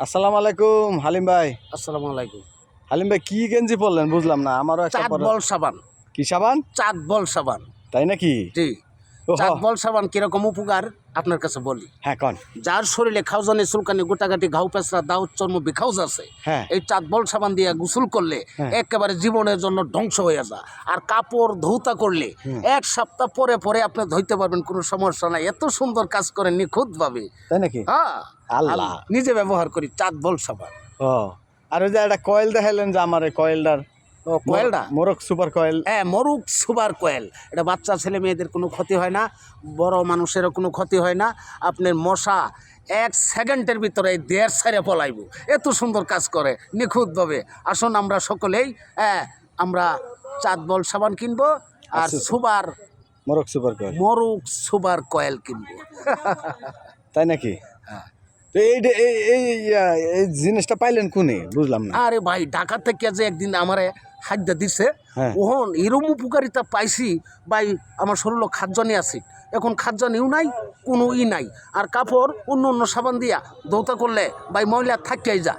আসসালামু আলাইকুম হালিম ভাই। আসসালামু আলাইকুম। হালিম ভাই কি গেঞ্জি পরলেন বুঝলাম না। আমারও একটা চাঁদ বল সাবান। কি সাবান? চাঁদ বল সাবান। তাই নাকি? জি। ও হ। চাঁদ বল সাবান কিরকম উপকার আপনার কাছে বলি। হ্যাঁ কন। যার শরীরে খাউজানি চুলকানি গোটাগাটি ঘাউ পেঁচড়া দাউদ চর্ম বিখাউজ আছে, হ্যাঁ। এই চাঁদ বল সাবান দিয়ে গোসল করলে হ্যাঁ। একেবারে জীবনের জন্য ধ্বংস হয়ে যায়। আর কাপড় ধৌতা করলে 1 সপ্তাহ পরে পরে আপনি ধুইতে পারবেন, কোনো সমস্যা নাই। এত সুন্দর কাজ করে নিখুঁতভাবে। তাই নাকি? হ্যাঁ। আল্লাহ। নিজে ব্যবহার করি চাঁদ বল সাবান। ও আর ওই যে একটা কয়েল দেখাইলেন যে আমার এই কয়েলটার ও কয়েলটা? মোরক সুপার কয়েল। হ্যাঁ, মরুক সুপার কয়েল। এটা বাচ্চা ছেলে মেয়েদের কোনো ক্ষতি হয় না, বড় মানুষেরও কোনো ক্ষতি হয় না। আপনার মশা 1 সেকেন্ডের ভিতরে দেড় সাইরে পলাইব। এত সুন্দর কাজ করে নিখুঁতভাবে। আসুন আমরা সকলেই আমরা চাঁদ বল সাবান কিনবো আর আচ্ছা। সুপার মোরক সুপার কয়েল। মরুক সুপার কয়েল কিনবো। তাই নাকি? হ্যাঁ। তো এই জিনিসটা পাইলেন কোনে বুঝলাম না। আরে ভাই, ঢাকা থেকে যে একদিন আমারে খাদ্য দিছে, হ্যাঁ। ওহন এরম উপকারিতা পাইছি ভাই। আমার শরীর খাদ্যানি আছে, এখন খাদ্যানিও নাই, কোনো নাই। আর কাপড় অন্য অন্য সাবান দিয়া ধৌতা করলে ভাই ময়লা থাকিয়াই যা।